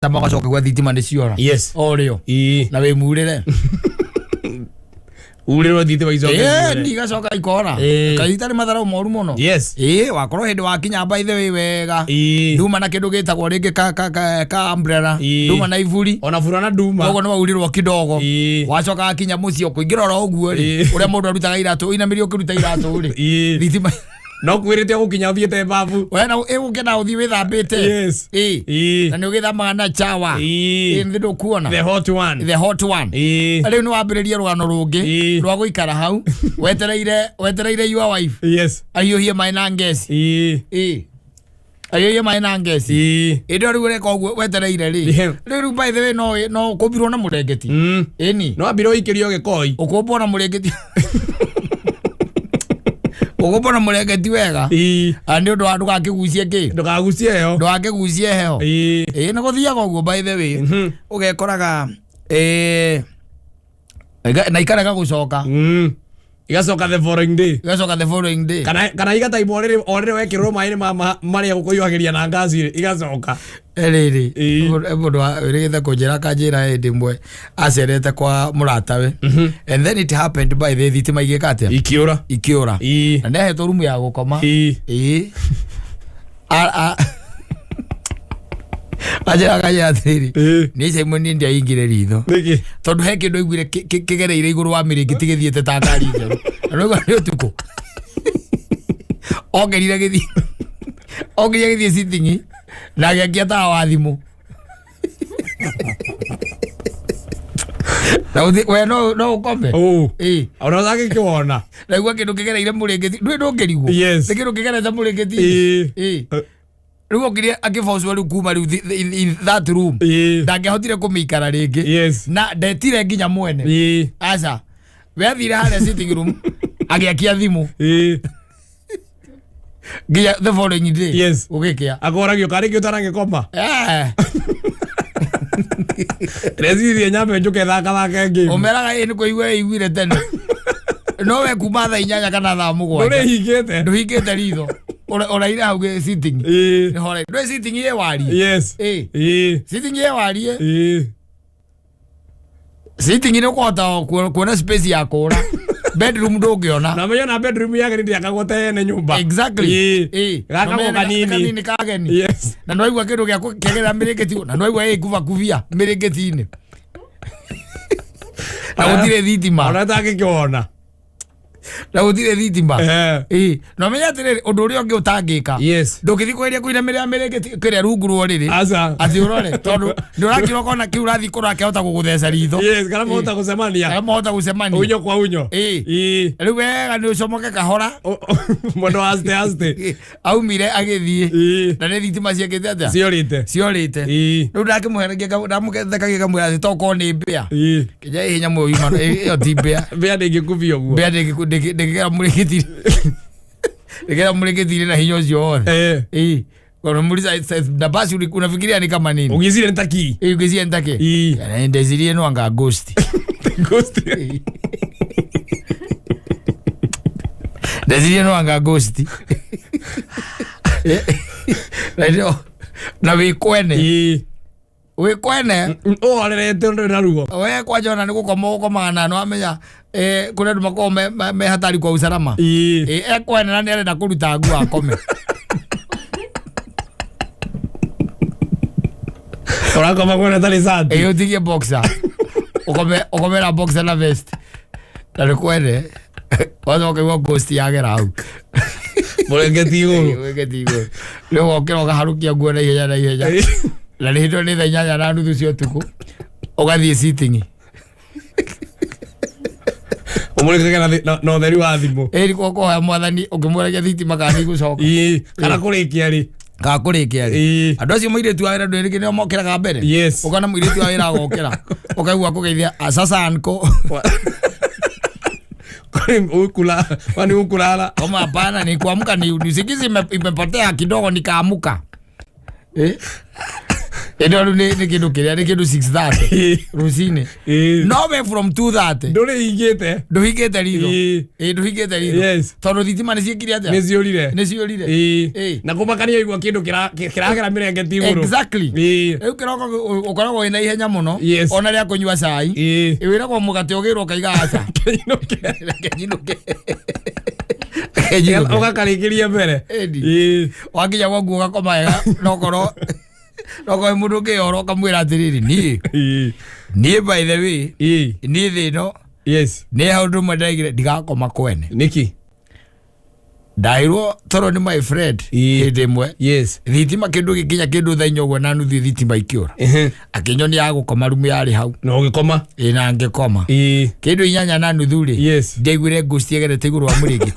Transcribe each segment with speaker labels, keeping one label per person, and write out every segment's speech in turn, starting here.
Speaker 1: na magacoka gwa thitima nĩ ciora
Speaker 2: yes
Speaker 1: orĩo na wĩ murĩre
Speaker 2: urĩrwo thitima icoke
Speaker 1: ni gacoka ikora kaita nĩ matharau moru mũno
Speaker 2: yes
Speaker 1: wakorwo hĩndĩ wakinya by the way wega nduma na kĩndũ gĩtagwo rĩngĩ ka umbrella nduma na iburi
Speaker 2: ona fura na nduma
Speaker 1: koguo nĩ waurĩrwo kidogo wacoka akinya mũciĩ kũingĩra oro ũguo rĩ ũrĩa mũndũ arutaga iratũ inamĩrĩ ũkĩruta iratũ rĩ thitima no kwĩrĩte gũkinya ũthiĩte babu we na ũgũkena ũthiĩ wĩthambĩte
Speaker 2: yes
Speaker 1: na nĩ ũgĩthamaga na chawa nĩ ndũkuona
Speaker 2: the hot one
Speaker 1: rĩu nĩ wambĩrĩria rũgano rũngĩ rwa gũikara hau wetereire your wife
Speaker 2: yes
Speaker 1: ahiũhie maĩ na ngeci ahiũhie maĩ na ngeci ĩndĩ rĩu ũreka ũguo wetereire rĩu by the way no ũkũmbirwo na mũrengeti ĩni
Speaker 2: no ambirwo ikĩrio gĩkoi
Speaker 1: ũkũmbwo na mũrengeti Ogopona mũrengeti wega nĩ ũndũ wa ndũgakĩgucie kĩ ndũgakĩgucie heho nĩ gũthiaga ũguo by the way ũgekoraga na ikarega gũcoka
Speaker 2: igacoka the following day kana igataima orĩrĩ wekĩrwo maĩ marĩa gũkũiyũhagĩria na ngaci igacoka
Speaker 1: rĩrĩ mũndũ wĩrĩgĩte kũnjĩra kanjĩra hĩndĩ ĩmwe acerete kwa mũratawe and then it happened by the thitima igĩka atĩa ikĩũra na nĩahetwo rumu ya gũkoma ajira kaya atĩrĩrĩ nĩ ica imwe nĩ ndiaingĩre ritho tondũ he kĩndũ aiguire kĩgereire igũrũ wa mĩrĩngĩti gĩthiĩte ta ngari njerũ na rĩu nĩ ũtukũ ongerire gĩthiĩ sitting na agĩakia tawa wa thimũ we no ũkome
Speaker 2: ona ũthagĩkĩwona
Speaker 1: na igua kĩndũ kĩgereire mũrĩngĩti ndũngĩrigwo nĩ kĩndũ kĩgerete mũrĩngĩti rĩu okire akĩbocwo rĩu kuma rĩu in that room ndangĩahotire kũmĩikara rĩngĩ na ndetire nginya mwene aca we athire harĩa sitting room agĩakia thimũ nginya the following day ũgĩkĩa
Speaker 2: akoragio karĩkĩ ũtarangĩkoma recirie nyambe njũke thakathake ngĩmu
Speaker 1: ũmeraga nĩ kũigua ĩiguire tene no we kuma thaa 8 kana thaa 7 ndũhingĩte ritho ũraire hau sitting ndũĩ sitting ye warie sitting ye warie sitting nĩ ũkũhota kuona space ya kũra bedroom ndũngĩona
Speaker 2: na menya na bedroom yake nĩ akagwata yene nyumba gakagwo kanini
Speaker 1: kageni na no aigua kĩndũ gĩa kĩgerera mĩrĩngĩti na no aigua kuvia mĩrĩngĩti-inĩ na gũtirĩ thitima
Speaker 2: ona tangĩkĩwona
Speaker 1: na gũtirĩ thitima no menya atĩrĩrĩ ũndũ ũrĩa ũngĩ ũtangĩka ndũngĩthiĩ kũgeria kũinamĩrĩra mĩrĩngĩti kĩrĩa rungu rwa rĩrĩ atĩ ũrore tondũ ndũrakĩrwo kona kĩu ũrathiĩ kũrakĩhota gũgũtheca ritho
Speaker 2: kana mahota gũcemania unyo kwa unyo
Speaker 1: rĩu wega nĩ ũcomoke kahora
Speaker 2: mũndũ aste
Speaker 1: aumire agĩthiĩ na nĩ thitima ciakĩte atĩa ciorĩte rĩu ndamũthekagia kamwĩra atĩ tokorwo nĩ mbĩa kĩnya hinya mũyo yuma ĩyo ti mbĩa
Speaker 2: ndĩngĩkubia ũguo
Speaker 1: ndĩgĩkĩra mũrĩngĩti na hinya ũcio wothe Kwa muuliza na basi unafikiria ni kama nini?
Speaker 2: Ungezile nitaki.
Speaker 1: Ungezile nitaki. Ndezile no anga ghost.
Speaker 2: Ghost.
Speaker 1: Ndezile no anga ghost. Ndio. Na wikwene. Wikwene.
Speaker 2: Arerete ndo na rugo.
Speaker 1: We kwa jona nigukomana no amenya kule ndumako me hatari kwa usalama. Kwene nani arenda kuruta ngu akome.
Speaker 2: Ora kama kuna tali santi.
Speaker 1: Yo tigie boxer. Okome la boxer na vest. Na rekwene. Wazo kwa ghost yagera au. Mulengetigo. Leo okero gaharukia nguo na ihenya. La rĩhĩtwo nĩ thaa 8 na nuthu cia ũtukũ ũgathiĩ sitting
Speaker 2: ũmũrĩkaga na ũtheri wa thimũ
Speaker 1: ĩrĩ kohoya mwathani ũkĩmũrekia thitima kana igũcoka
Speaker 2: kana kũrĩkia rĩ
Speaker 1: andũ acio mũirĩtu wa wĩra ndũĩrĩkĩ nĩo mokĩraga mbere ũkona mũirĩtu wa wĩra agokĩra ũkaigua kũgeithia sasa anko
Speaker 2: kwani ukulala
Speaker 1: kama hapana ni kuamka ni usingizi imepotea kidogo nikaamuka Endo ni kindu kiria ni kindu 6:30 rucini. No me from 2:30. Nduhingite ritho. Nduhingite ritho.
Speaker 2: Yes.
Speaker 1: Tondu thitima ni ciekire atia?
Speaker 2: Ni ciurire.
Speaker 1: Na
Speaker 2: kumakania igua kindu kiragera mirengeti iguru.
Speaker 1: Exactly. Riu kiroko ukoragwo ina ihenya muno ona ria kunyua cai. Iwira kwa mugate ogirwo kaiga aca. Kenyinuke.
Speaker 2: Ugakarikiria mbere.
Speaker 1: Wakinya gwaku ugakoma wega nokoro mundu ngioro kamwira atiriri nie by the way nie thino ni haundu madaigire ndigakoma kwene
Speaker 2: niki
Speaker 1: ndairwo toro ni my friend hindimwe thitima kindu gikinya kindu thaa 4 na nuthu thitima ikiura akinyonia ya gukoma rumu yari hau
Speaker 2: no gikoma
Speaker 1: na ngikoma kindu 8 na nuthu ri ndaigwire ngusti egerete iguru wa murigiti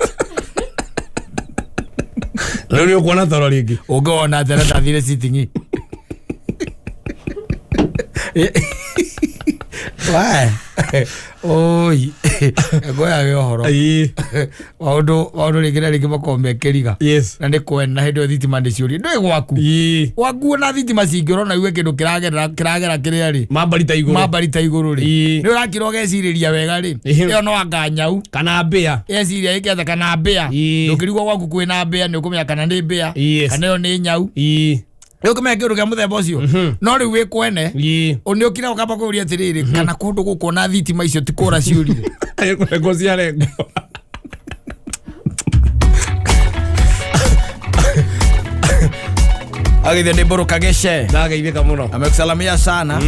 Speaker 2: Leo uko na toro ringi
Speaker 1: ugona tena ndathire sitting Why? Oi. Goya ge horo. Waudo rigera rigimako keriga.
Speaker 2: Yes.
Speaker 1: Na ndi kwena hindo thitima ndi ciuri. Ndwe gwaku. Waku na thitima cingiro na iwe kindu kiragera kiria ri. Mambarita iguru ri. Ni urakiro geciriria wega ri. Iyo no anganyau
Speaker 2: kana mbia.
Speaker 1: Eciria iketha kana mbia. Ndukirigwa gwaku kwina mbia ni ukumenya kana ni mbia. Kana yo ni nyau. Yo kama kiru kya muthemba ucio no ri wi kwene oni okira ukamba kuria atiriri kana kundu gukona thitima icio tikura ciurire
Speaker 2: ayeko ciarengo
Speaker 1: agithia ni mburu kageshe
Speaker 2: ndageithika muno
Speaker 1: amekusalamia sana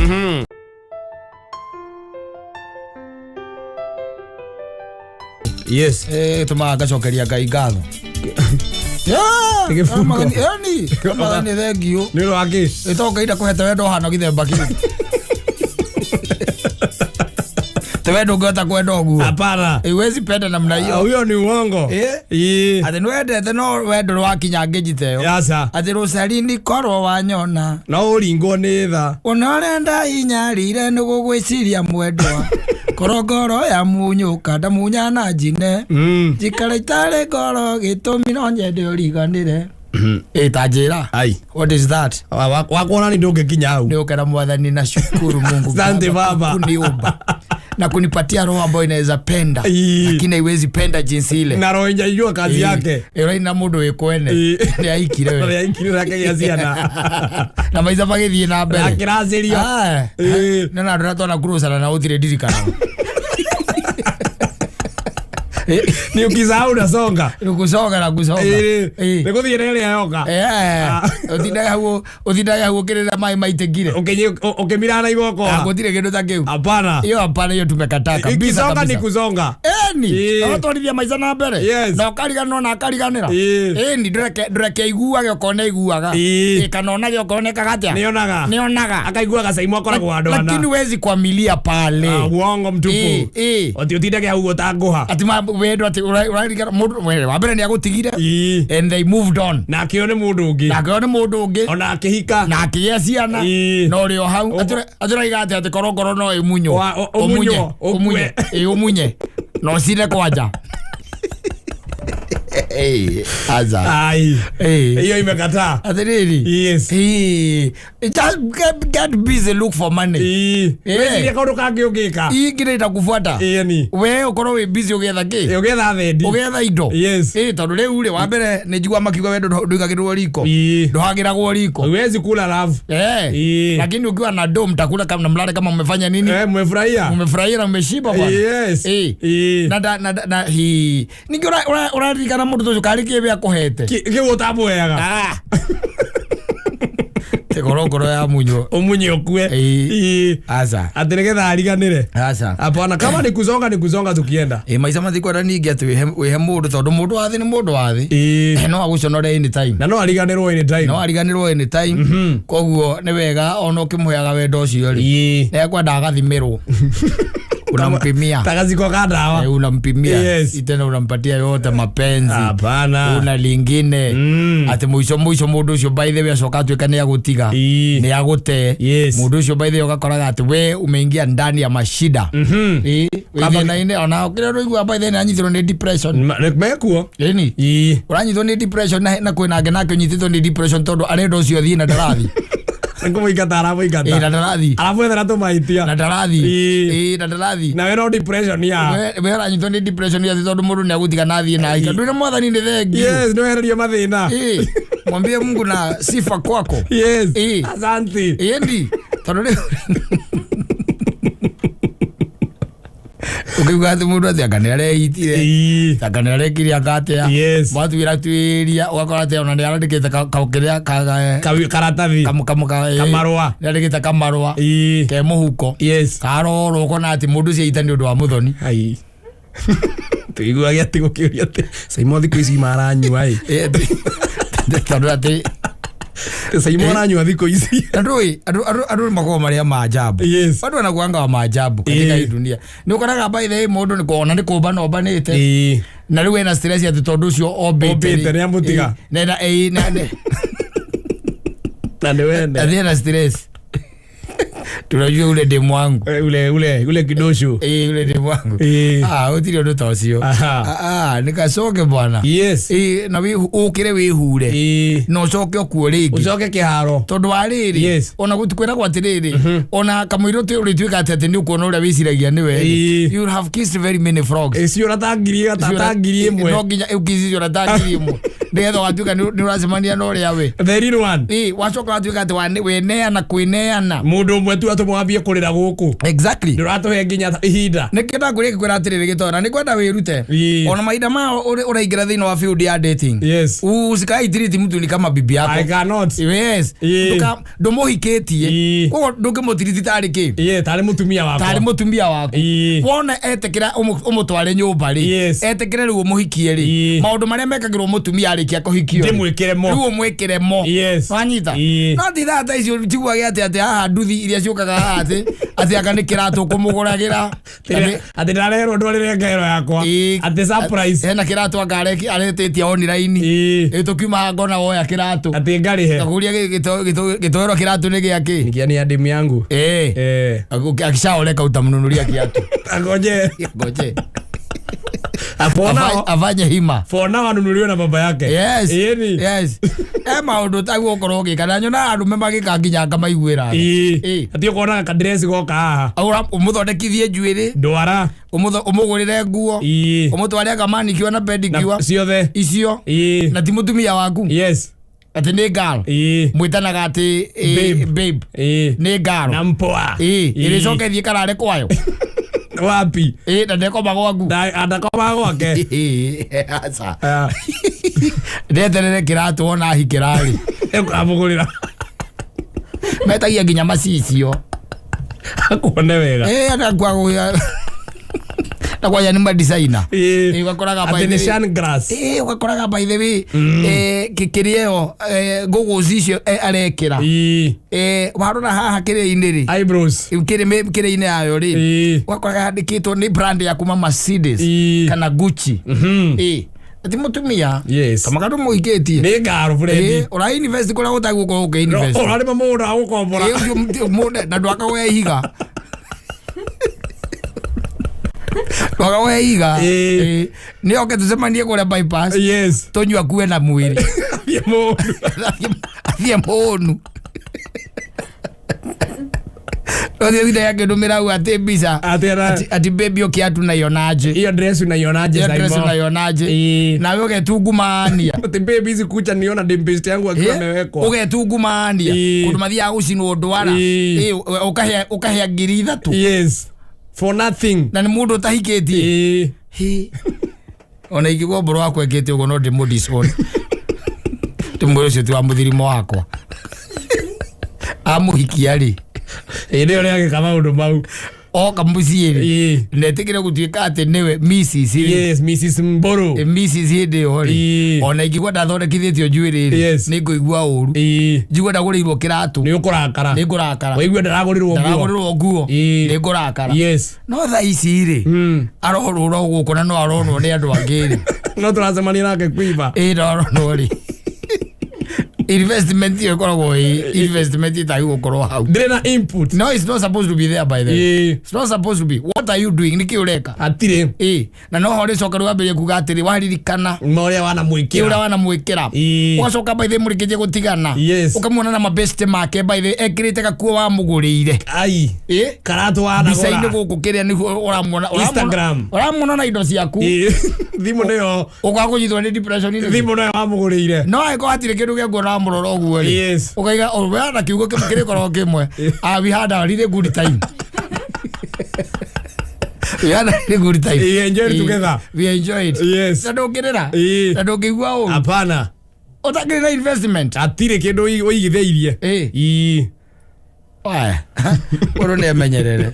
Speaker 2: yes
Speaker 1: tuma gacokeria Ngai ngatho kama ni thengio
Speaker 2: ni rwaki
Speaker 1: itoka ida kuhete wendo hano githemba kiu te wendo ngota kwenda oguo
Speaker 2: hapana
Speaker 1: iwezi penda namna hiyo
Speaker 2: huyo ni uongo
Speaker 1: ati nwendete no wendo rwakinya ngejiteo
Speaker 2: yasa
Speaker 1: ati rucarini korwo wanyona
Speaker 2: no uringwo ni tha
Speaker 1: unorenda inyarire ni gugwiciria mwendwa korogoro ya munyuka ndamunya na njine jikara itare ngoro gitumi no nyende uriganire tajira what is that
Speaker 2: wakuona ni ndoge kinya au
Speaker 1: ni ukera mwathani na shukuru Mungu
Speaker 2: asante baba
Speaker 1: kuniumba na kunipatia roho ambayo inaweza penda lakini haiwezi penda jinsi ile
Speaker 2: na roho inajua kazi yake
Speaker 1: ero ina mundu wikwene ni aikire we
Speaker 2: ni aikire rake ya ciana
Speaker 1: na maiza magithie na mbere
Speaker 2: akirazirio
Speaker 1: na ndatona kurusana na uthire dirikana
Speaker 2: ni ukisahau unasonga
Speaker 1: ukusonga na kusonga
Speaker 2: nikuthie rele yoga
Speaker 1: uthindaga hau ukirira mai maitegire
Speaker 2: ukimirana igoko
Speaker 1: gutire kindu ta kiu
Speaker 2: hapana
Speaker 1: hiyo tumekataa kabisa
Speaker 2: ikisonga ni kuzonga
Speaker 1: twarithia maica na mbere na ukariganwo na akariganira ni ndureke iguage ukone iguaga kana onage ukoneka atia nionaga
Speaker 2: akaigua gacaimo akoragwo andũ ana
Speaker 1: lakini wezi kwamilia pale
Speaker 2: uongo mtupu utindage hau utanguha
Speaker 1: ati wendo ati urarigana mundu wa mbere ni agutigire and they moved on
Speaker 2: na akione mundu ungi ona akihika
Speaker 1: na akigia ciana no rio hau aturaiga ati korongoro no imunyo umunye no cire kwanja aza
Speaker 2: hiyo imekataa
Speaker 1: atiriri just get busy look for money
Speaker 2: wewe kaundu kangi ugika
Speaker 1: ingire itakufuata we ukorwo we busy ugetha ki
Speaker 2: ugetha thendi
Speaker 1: ugetha indo tondu riu ri wa mbere ni njigua makiuga wendo ndugagirwo riko nduhagiragwo riko
Speaker 2: huwezi kula love
Speaker 1: lakini ukiwa na dom mtakula kama mlale kama mmefanya nini
Speaker 2: mmefurahia
Speaker 1: na mmeshiba bwana na ningi urarikana mundu tucio karikie bia kuhete
Speaker 2: kiu tabwega
Speaker 1: korongoro ya
Speaker 2: umunyo okue
Speaker 1: asa
Speaker 2: atirigetha ariganire
Speaker 1: asa
Speaker 2: hapana kama ni kuzonga tukienda
Speaker 1: maica mathikwenda ningi ati wihe mundu tondu mundu wathi ni mundu wathi no aguconore anytime
Speaker 2: na no ariganirwo anytime
Speaker 1: koguo ni wega ona ukimuheaga wendo ucio ri ekwenda agathimirwo unampimia
Speaker 2: takaziko kadawa
Speaker 1: unampimia itena unampatia yote mapenzi
Speaker 2: hapana
Speaker 1: una lingine ati mwisho mundu ucio by the way acoka tuika ni agutiga ni agute mundu ucio by the way ugakoraga ati we umeingia ndani ya mashida wewe na ine ona ukira ruigwa by the way anyithirwo ni depression
Speaker 2: mekuo
Speaker 1: uranyithwo ni depression na kwina nake nyithithwo ni depression tondu arendo ucio thina ndarathi
Speaker 2: Ngo muigata arabu igata.
Speaker 1: Na ndarathi.
Speaker 2: Arabu ethera tumaitia.
Speaker 1: Na ndarathi. Na ndarathi.
Speaker 2: Na we no depression ya.
Speaker 1: We ra nyitwo ni depression ya tondu mundu ni agutiga na thie na ika. Ndwira mwathani ni thengi.
Speaker 2: Yes, no eheria mathina.
Speaker 1: Mwambie Mungu na sifa kwako.
Speaker 2: Yes. Asante.
Speaker 1: Endi. Tondu ni ukiuga ati mundu ati akane areitire akane arekire akatea mwatwira twiria ugakora ati ona ni arandikite kaukiria
Speaker 2: karatathi kamarua
Speaker 1: arandikite kamarua ke muhuko karoro ukona ati mundu cia ni undu wa muthoni
Speaker 2: tuiguage ati gukiuria ati Saimo thiku ici maranyua
Speaker 1: tondu ati
Speaker 2: Saimo aranyua thiku ici
Speaker 1: andu makoo maria maajabu andu anakuanga wa maajabu katika hii dunia ni ukoraga by the way mundu ni kuona ni kumba no banite na riu ena stress ati tondu ucio obite
Speaker 2: ni amutiga
Speaker 1: na
Speaker 2: ni wende
Speaker 1: ena stress tunajua ule demu wangu
Speaker 2: ule kidosho
Speaker 1: ule demu wangu utiri undu ta ucio nikacoke bwana na we ukire wihure no coke okuo ringi
Speaker 2: ucoke kiharo
Speaker 1: tondu wa riri ona gutikwira kwa tiriri ona kamuiro tu urituika ati ni ukuona uria wiciragia niwe you have kissed very many frogs
Speaker 2: cio ratangirie gatatangiri imwe
Speaker 1: no nginya ukizi ratangirie imwe ndeetho watuika ni uracemania no ria we
Speaker 2: the real one
Speaker 1: wacoka watuika ati we neana kwineana
Speaker 2: mundu umwe tu atumwambie kurira guku
Speaker 1: exactly
Speaker 2: nduratuhe nginya ihinda
Speaker 1: nikenda kuria kwira atiriri gitora ni kwenda wirute ona maida ma uraingira thini wa field ya dating usikai treat mtu ni kama bibi yako
Speaker 2: I cannot
Speaker 1: ndomuhikitie ko ndungimutiriti tariki
Speaker 2: tari mutumia wako
Speaker 1: wona etekira umutware nyumba ri etekire riu umuhikie ri maundu maria mekagirwo mutumia arikia kuhikio riu umwikire mo wanyita no thitha icio tiguage ati haha nduthi iria ciukaga ati akani kiratu kumuguragira
Speaker 2: ati ndarero ndwarire ngero yakwa ati surprise
Speaker 1: hena kiratu agareki aretetia online tukiuma ngona woya kiratu
Speaker 2: ati ngarihe
Speaker 1: kaguria gitoero kiratu ni giaki
Speaker 2: ngiani ya demu yangu
Speaker 1: akishaoleka utamununulia kiatu
Speaker 2: ngoje
Speaker 1: afanye hima
Speaker 2: fona wanunuliwe na baba yake
Speaker 1: yes maundu taguo korwo gikana nyona andu memagika nginya ngamaiguira
Speaker 2: ati ukona ka dress goka haha
Speaker 1: aura umuthondekithie njuiri
Speaker 2: ndwara
Speaker 1: umugurire nguo umutware kamani kiwa na pedicure
Speaker 2: ciothe
Speaker 1: icio na ti mutumia waku ati ni ngaro mwitanaga ati babe ni ngaro
Speaker 2: na mpoa
Speaker 1: iricoke thie karare kwayo
Speaker 2: wapi
Speaker 1: na ndekoma gwaku
Speaker 2: ndakoma gwake
Speaker 1: asa ndeterere kiratu ona hikirari
Speaker 2: amugurira
Speaker 1: metagia nginya macicio
Speaker 2: akuone wega
Speaker 1: anakwagua nakwaya ni madesigner ugakoraga by the way
Speaker 2: grass
Speaker 1: ugakoraga by the way kikiriyo ngugucicio arekira warora haha kiri-ini ri
Speaker 2: eyebrows
Speaker 1: kiri-ini yayo ri ugakoraga handikitwo ni brand ya kuma Mercedes kana Gucci ati mutumia kama kandu muhikitie
Speaker 2: ni ngaro friend
Speaker 1: ura invest kura utaguko uke invest
Speaker 2: ura ni mundu agukombora
Speaker 1: mundu na ndwaka we higa wakawehiga ni oke tusemanie kule bypass tonyua kuwe na mwili athie munu Othie thida yake ndumira u ati bisa ati baby okiatu na yonaje
Speaker 2: iyo dress unaionaje
Speaker 1: na wewe ugetungumania
Speaker 2: ati baby hizi kucha niona dentist yangu akiwa amewekwa
Speaker 1: ugetungumania kundu mathia gucinwo ndwara ukahea ngiri 3
Speaker 2: for nothing
Speaker 1: na ni mundu utahikitie ona ikigwa mboro wakwa ekete ugo no ndimudison tumwe ucio tu amuthirimo wakwa amuhikia ri
Speaker 2: ndio rege kama undu mau
Speaker 1: kamuciiri netikire gutuika ati niwe
Speaker 2: Mrs Mboro
Speaker 1: Mrs hindi ori ona ikigwa ndathondekithitio njuiri ri ni nguigua uru njigua ndagurirwo kiratu
Speaker 2: ni ukurakara waigua
Speaker 1: ndaragurirwo nguo ni ngurakara no tha ici ri arorwo guku na no aronwo ni andu angiri
Speaker 2: no turacemania nake kuiva
Speaker 1: no ri investment ikoragwo investment itagukorwo hau
Speaker 2: ndire na input
Speaker 1: no it's not supposed to be there by the way it's not supposed to be what are you doing niki ureka
Speaker 2: atire
Speaker 1: na no hore coka rwambire kuga atiri waririkana
Speaker 2: moria wana
Speaker 1: mwikira wacoka by the murikije gutigana ukamuona na mabeste make by the ekirite gakuo wa mugurire
Speaker 2: ai karatu wana
Speaker 1: gora bisaini guku kiria ni uramwona
Speaker 2: Instagram
Speaker 1: uramwona na indo ciaku
Speaker 2: thimu nayo
Speaker 1: ukagujithwa ni depression ni
Speaker 2: thimu nayo wa mugurire
Speaker 1: no aiko atire kindu gya ngora muroro guo ri ukaiga orwa kiugo kimukire koro kimwe we had a really good time. We had a really good time.
Speaker 2: We enjoyed together.
Speaker 1: We enjoyed.
Speaker 2: Yes.
Speaker 1: Na ndokirira. Na ndokigwa o.
Speaker 2: Hapana.
Speaker 1: Utakirira investment.
Speaker 2: Atire kindu uigitheirie.
Speaker 1: Oya. Oro ne menyerere.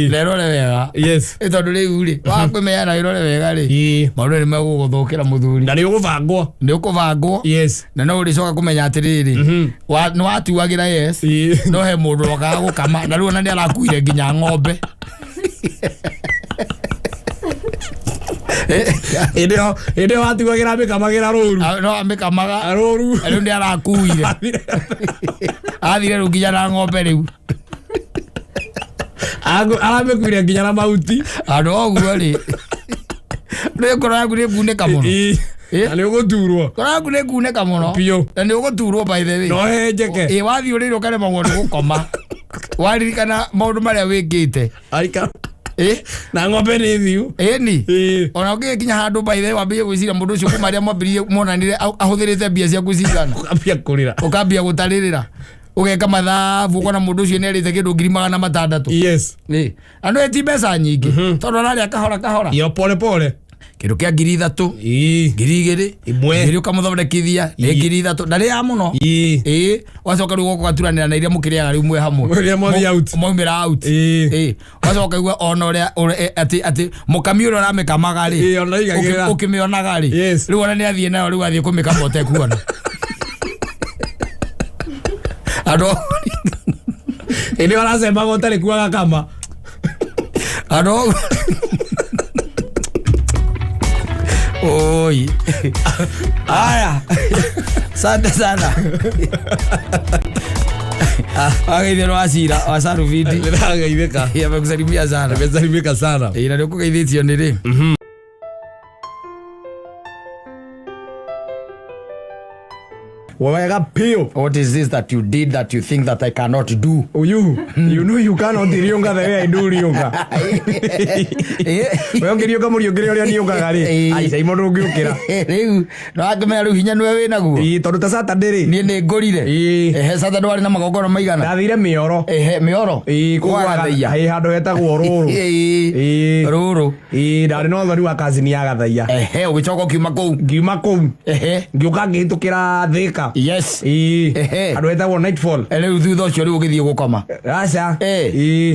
Speaker 1: Lero le wega.
Speaker 2: Yes.
Speaker 1: Etondu riu ri wakwimenya na iro le wega ri maundu ni meguguthukira muthuri
Speaker 2: na ni ukuvangwo yes
Speaker 1: na no uricoka kumenya atiriri ni watuagira yes no he mundu wakaga gukama na riu na ni arakuire nginya ng'ombe
Speaker 2: ede watuagira mikamagira ruru
Speaker 1: no amikamaga
Speaker 2: ruru
Speaker 1: riu ni arakuire athire riu nginya na ng'ombe riu
Speaker 2: arame kuria nginya na mauti
Speaker 1: ando oguo ri ni ngoro yaku ni kuneka muno
Speaker 2: ni uguturwo
Speaker 1: ngoro yaku ni kuneka muno
Speaker 2: pio
Speaker 1: na ni uguturwo by the way
Speaker 2: no henjeke
Speaker 1: wathi uri ro kare maundu gukoma waririkana maundu maria wikite
Speaker 2: arika na ng'ombe ni thiu
Speaker 1: ni ona ugikinya handu by the way wambie gwicira mundu ucio kumaria mwambirie monanire ahuthirite mbia ciaku cigana
Speaker 2: ukambia kurira
Speaker 1: ukambia gutaririra ugeka mathabu ukona mundu ucio nerite kindu 600,000
Speaker 2: yes
Speaker 1: ando eti mbeca nyingi tondu nari akahora
Speaker 2: yo pole
Speaker 1: kindu kia 3,000 2,000 imwe ndio kamuthondekithia ni 3,000 ndari ya muno wacoka riu goko gaturanira na iria mukiriaga riu mwe hamwe mwaumira out wacoka igua ona uria ati mukamiuro ramikamaga ri ukimionaga ri riu ona ni athie nayo riu athie kumikama utekuona ado
Speaker 2: ene wala sema gotari kuaga kama
Speaker 1: ado oi aya sana agaithero asira wasaru vidi
Speaker 2: ndagaitheka
Speaker 1: yamekusalimia sana ila ndio kugaithitio ni ri
Speaker 2: wawega pio
Speaker 1: what is this that you did that you think that I cannot do
Speaker 2: you know you cannot rionga the way I do rionga wewe ngirionga muriongire uria niongaga ri ai sai mundu ngiukira
Speaker 1: riu no akimenya riu hinya niwe winaguo
Speaker 2: tondu ta Saturday
Speaker 1: ni ngorire Saturday wari na magongona maigana
Speaker 2: ndathire mioro
Speaker 1: mioro
Speaker 2: kugathaia handu hetagwo
Speaker 1: ruru
Speaker 2: ndari no thori wa kazini ya gathaia
Speaker 1: ugicoka
Speaker 2: ngiuma kuu ngiuka ngihitukira Thika
Speaker 1: yes
Speaker 2: andu etagwo nightfall
Speaker 1: riu thutha ucio riu ugithie gukoma
Speaker 2: aca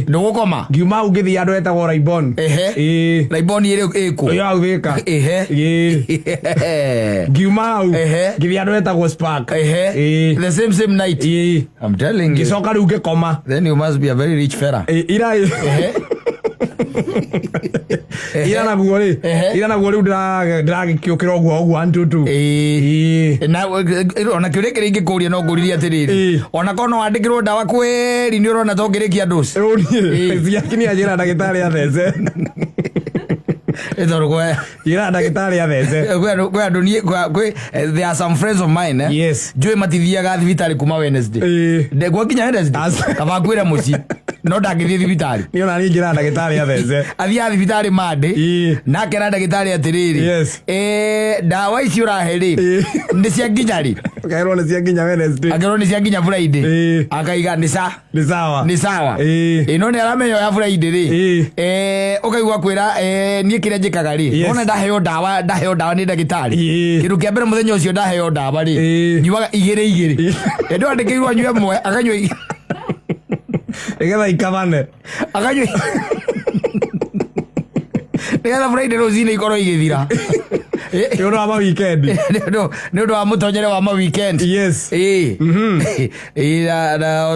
Speaker 1: ndugukoma
Speaker 2: ngiuma ugithie andu etagwo Raibon
Speaker 1: Raibon iri iku
Speaker 2: yo Thika ngiuma au ngithie andu etagwo Spark
Speaker 1: the same night I'm telling you
Speaker 2: ngicoka riu ngikoma
Speaker 1: then you must be a very rich fella
Speaker 2: ira na guo riu ndiragikiukira uguo 122
Speaker 1: na ona kiuria kiri ngikuria no nguririe atiriri ona kono wandikirwo ndawa kweri ni urona tongirikia dosi
Speaker 2: yakini ajira ndagitari athece
Speaker 1: etorogwe
Speaker 2: ira ndagitari athece
Speaker 1: gwe andu nie gwe there are some friends of mine
Speaker 2: yes
Speaker 1: joy matithiaga thibitari kuma Wednesday ndegwa kinya Wednesday kabakwira muci no ndagithie thibitari
Speaker 2: ni ona ni ngira ndagitari athece
Speaker 1: athia thibitari mande na kera ndagitari atiriri ndawa ici uraheri ndi cia nginyari
Speaker 2: akairwo ni cia nginya Wednesday
Speaker 1: akairwo ni cia nginya Friday akaiga ni sawa ino ni aramenya ya Friday ri ukaigwa kwira nie kiria njikaga ri ona ndaheo ndawa ni ndagitari kindu kia mbere muthenya ucio ndaheo ndawa ri nyuaga igiri endo andikirwa nyue mwe akanywa
Speaker 2: egetha ikavane
Speaker 1: akanywa nigetha Friday rũcinĩ ikorwo igĩthira
Speaker 2: nĩ ũndũ wa ma weekend
Speaker 1: nĩ ũndũ wa mũtonyere wa ma weekend
Speaker 2: yes
Speaker 1: na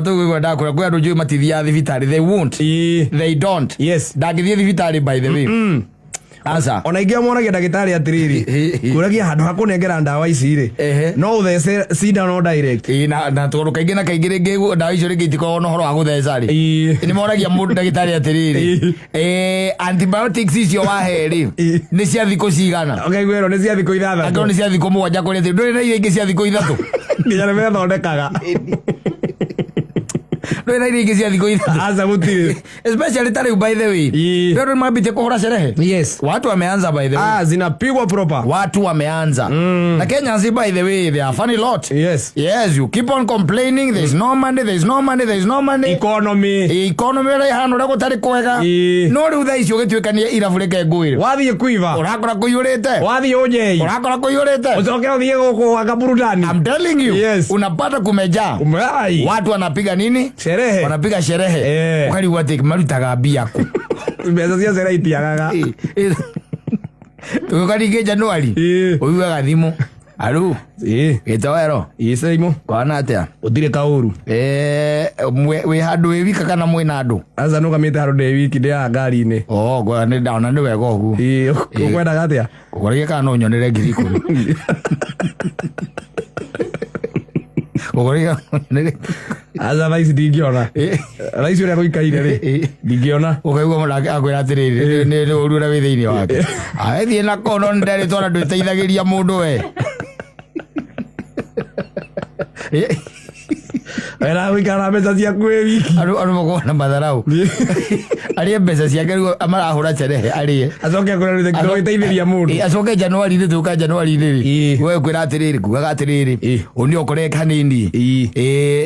Speaker 1: tũgwĩgua ndakũra kwĩ andũ njũĩ matithiaga thibitarĩ they won't they don't
Speaker 2: yes
Speaker 1: ndangĩthiĩ thibitarĩ by the way Asa.
Speaker 2: Ona ingia mwana ndagitari atiriri. Kuragia handu hakunengera ndawa ici ri. No uthece cindano direct.
Speaker 1: Na toro kaingĩ na kaingĩ rĩngĩ ndawa icio rĩngĩ itikoragwo na ũhoro wa gũtheca rĩ. Nĩ moragia mũndũ ndagĩtarĩ atĩrĩrĩ. Antibiotics icio wahe rĩ nĩ cia thikũ cigana.
Speaker 2: Ũkaiguĩrwo nĩ cia thikũ 6.
Speaker 1: Angĩkorwo nĩ cia thikũ 7 kũrĩa atĩ ndũrĩ na iria ingĩ cia thikũ 3.
Speaker 2: Nginya nĩ methondekaga.
Speaker 1: Ndũrĩ na iria ingĩ cia thikũ 3.
Speaker 2: Asa gũtirĩ.
Speaker 1: Especially tare by the way. Ndio mabite kuhora sherehe.
Speaker 2: Yes.
Speaker 1: Watu wameanza by the way.
Speaker 2: Zinapigwa proper.
Speaker 1: Watu wameanza. Na Kenya si by the way they are funny lot.
Speaker 2: Yes.
Speaker 1: Yes, you keep on complaining there's no money, there's no money, there's no money. Economy rai hano rako tari kwega. No riu thaa icio gĩtuĩkania irabu reke ngũire.
Speaker 2: Wathiĩ kuiva.
Speaker 1: Urakora kũiyũrĩte.
Speaker 2: Wathiĩ ũnjei.
Speaker 1: Urakora kũiyũrĩte.
Speaker 2: Ucoke uthiĩ gũkũ wakaburudani.
Speaker 1: I'm telling you.
Speaker 2: Yes.
Speaker 1: Unapata kumejaa. Watu wanapiga nini?
Speaker 2: Sherehe.
Speaker 1: Wanapiga sherehe. Ukari wate marutaga mbia ku.
Speaker 2: Mbeca cia sherehe itiagaga.
Speaker 1: Tukaringe Januari. Uiwaga thimũ. Aru. Gĩtowero.
Speaker 2: Isaimo.
Speaker 1: Kwana atia.
Speaker 2: Ũtirĩ kaũru.
Speaker 1: We handũ wĩ wika kana mwĩna andũ.
Speaker 2: Asa nũgamĩte handũ ndĩ wiki ndĩ ya ngari-inĩ.
Speaker 1: Ngwa nĩ ndaona nĩ wega ũguo.
Speaker 2: Ũkwendaga atĩa?
Speaker 1: Ũkoragia kana no nyonere ngiri 10. Ũkoragia
Speaker 2: Asa thaa ici ndingĩona. Thaa ici ũrĩa gũikaire rĩ ndingĩona.
Speaker 1: Ũkaigua mũndũ akwĩra atĩrĩrĩ nĩ ũru ũrĩa wĩ thĩinĩ wake. Thiĩ na kono nĩnderĩtwo na ndwĩteithagĩria mũndũ we.
Speaker 2: Wena gũikara mbeca ciaku wĩ wiki.
Speaker 1: Andũ makoragwo na matharau. Arĩe mbeca ciake rĩu marahũra sherehe arĩe.
Speaker 2: Acoke kũrĩa gũteithĩria mũndũ.
Speaker 1: Acoke Januari-inĩ tũka Januari-inĩ rĩ. We kwĩra atĩrĩrĩ kugaga atĩrĩrĩ. Ũni ũkore kanini.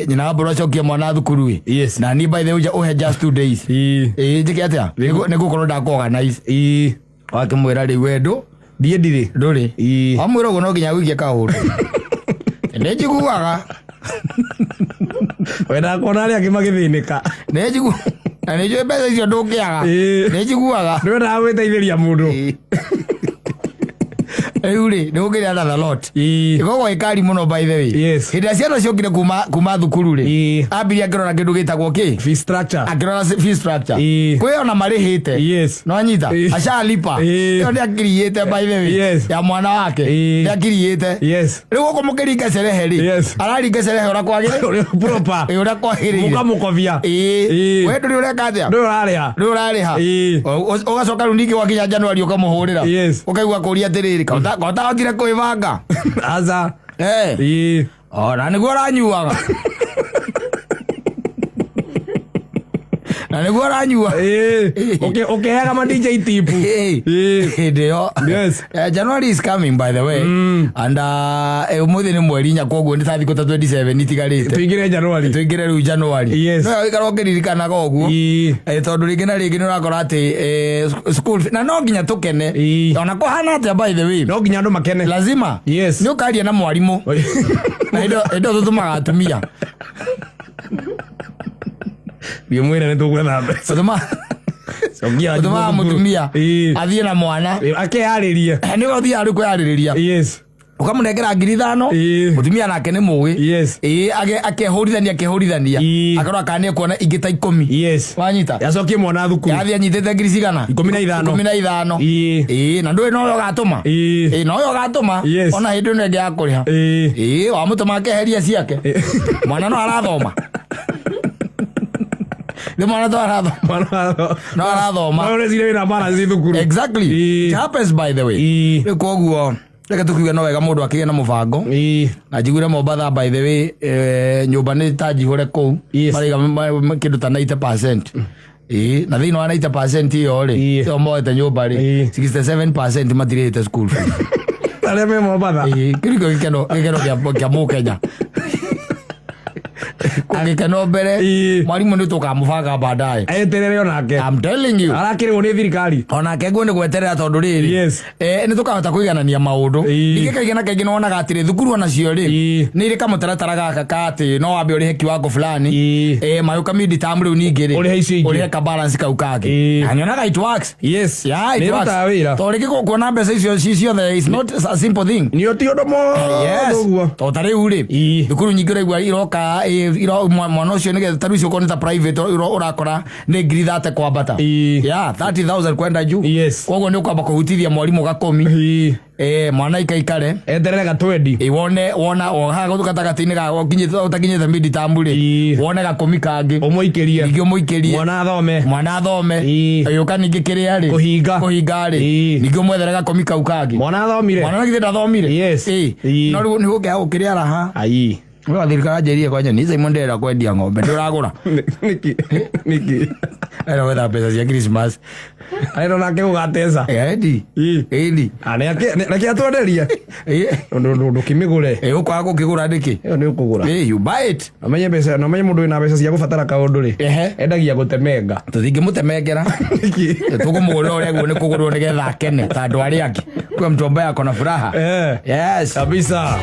Speaker 1: Nyina wa mbũra acokia mwana thukuru.
Speaker 2: Yes.
Speaker 1: Na ni by the way ũhe just 2 days. Njĩke atĩa? Nĩgũkorwo ndakorganize. Wakĩmwĩra rĩ Wendo.
Speaker 2: Ndiĩ ndirĩ.
Speaker 1: Ndũrĩ. Wamwĩra ũguo no nginya gũikia kahũrũ. Nĩnjiguaga.
Speaker 2: Wenda kuona arĩa angĩ magĩthĩnĩka.
Speaker 1: Nĩnjiguaga. Na nĩnjũĩ mbeca icio ndũngĩaga. Nĩnjiguaga.
Speaker 2: Ndĩrendaga gwĩteithĩria mũndũ.
Speaker 1: Rĩu rĩ nĩgũkĩrĩ another lot. Ĩkoragwo ĩkari mũno by the way. Hĩndĩ ĩrĩa ciana ciokire kuma thukuru rĩ. Ambirie akĩrora kĩndũ gĩtagwo kĩ?
Speaker 2: Fee structure.
Speaker 1: Akĩrora fee structure. Kwĩ ona marĩhĩte. No anyita. Ashalipa. Ĩyo nĩakiriĩte by the way. Ya mwana wake. Nĩakiriĩte. Rĩu ũguo mũkĩringa sherehe rĩ. Araringa sherehe ũrĩa kwagĩrĩire.
Speaker 2: Proper.
Speaker 1: Ũrĩa kwagĩrĩire.
Speaker 2: Mũkamũkobia.
Speaker 1: We ndũrĩ ũreka atĩa? Ndũrarĩha. Ũgacoka rĩu ningĩ gwakinya Januari ũkamũhũrĩra. Ũkaigua kũria atĩrĩrĩ. Kotahotire kwĩbanga.
Speaker 2: Asa.
Speaker 1: Na nĩguo ũranyuaga. Na nĩguo ũranyua.
Speaker 2: Ũkĩheaga ma DJ tipu.
Speaker 1: Hĩndĩ ĩyo. January is coming by the way. And ũmũthĩ nĩ mweri inya koguo nĩ ta thikũ ta 27 itigarĩte.
Speaker 2: Tũingĩre Januari.
Speaker 1: Tũingĩre rĩu Januari.
Speaker 2: Yes.
Speaker 1: No ũikara ũkĩririkanaga ũguo. Tondũ rĩngĩ na rĩngĩ nĩũrakora atĩ school na no nginya tũkene. Ona kũhana atĩa by the way.
Speaker 2: No nginya andũ makene.
Speaker 1: Lazima.
Speaker 2: Yes.
Speaker 1: Nĩ ũkaria na mwarimũ. Na indo tũtũmaga atumia.
Speaker 2: Mwĩre nĩ tũgwetha mbeca.
Speaker 1: Tũtũmaga mũtumia athiĩ na mwana
Speaker 2: akeharĩrie.
Speaker 1: Nĩwe ũthiaga rĩu kwĩharĩrĩria. Ũkamũnengera 5,000 mũtumia nake nĩ mũĩ. Akehũrithania akarora kana nĩekuona ingĩ ta 10. Wanyita.
Speaker 2: Yacokie mwana thukuru.
Speaker 1: Yathi anyitĩte ngiri cigana? 15. Na ndũĩ nowe ũgatũma. Nowe ũgatũma. Ona hĩndĩ ĩno ĩngĩ ya kũrĩha. Wamũtũma akeheria ciake. Mwana no arathoma. The mwana to arathoma. No arathoma.
Speaker 2: No recire na bana thukuru.
Speaker 1: Exactly. It happens by the way. Koguo reke tukiuga no wega mũndũ akĩgĩa na mũbango. Na njiguire Mombatha by the way nyũmba nĩ ta njihũre kũu. Maraiga kĩndũ ta 90%. Na thĩinĩ wa 90% ĩyo rĩ ĩyo moete nyũmba rĩ 67% matirĩte school fees.
Speaker 2: Arĩa me Mombatha.
Speaker 1: Kĩriko gĩkeno kĩa Mũkenya. Kũgĩkeno mbere mwarimũ nĩ tũkamũbanga baadaye.
Speaker 2: Eterere onake.
Speaker 1: I'm telling you.
Speaker 2: Arakĩrĩrwo nĩ thirikari.
Speaker 1: Onake nguo nĩ gweterera tondũ rĩrĩ. Nĩ tũkahota kũiganania maũndũ. Ningĩ kaingĩ na kaingĩ nĩwonaga atĩrĩ thukuru onacio rĩ nĩ irĩ kamũtaratara gaka ka atĩ no wambe ũrĩhe kiwango fulani. Mayũka mid term rĩu ningĩ rĩ ũrĩhe ka balance kau kangĩ. Na nyonaga it works. Yes. Yeah, it works. Tondũ rĩngĩ kuona mbeca icio ciothe is not a simple thing.
Speaker 2: Nĩ ti ũndũ mũũru.
Speaker 1: Yes. Tondũ ta rĩu rĩ thukuru nyingĩ ũraigua iroka iro mwana ucio nige taru icio konita private urakora ni ngiri 30 kwambata ya 30,000 kwenda juu koguo ni ukamba kuhutithia mwarimu gakomi mwana ikaikare
Speaker 2: enderere gatwendi
Speaker 1: wona haga gatagatini ga utakinyite midi tamburi wone gakomi kangi
Speaker 2: umuikirie
Speaker 1: ningĩ umuikirie
Speaker 2: mwana athome
Speaker 1: yuka ningĩ kiria ri kuhinga ri ningĩ umwethere gakomi kau kangi
Speaker 2: mwana athomire
Speaker 1: mwana ningĩ ndathomire no riu ni gũkĩa gũkĩrĩa raha wewe thirikari njerie kwanja ni Simon ndera kwendia ng'ombe nduragura
Speaker 2: niki
Speaker 1: era wetha pesa cia Christmas
Speaker 2: airo nake ugatesa
Speaker 1: edi
Speaker 2: ane nake atwenderia ndo kimigure
Speaker 1: ukwaga gukigura ndiki
Speaker 2: iyo ni ukugura
Speaker 1: you buy it
Speaker 2: amenye pesa no menye mundu ina pesa cia gubatara kaundu ri endagia gutemenga
Speaker 1: tuthingi mutemengera tugumugura uria guo ni kugurwo ni getha akene ta andu aria angi kwa mtu ambaye akona furaha
Speaker 2: yes kabisa.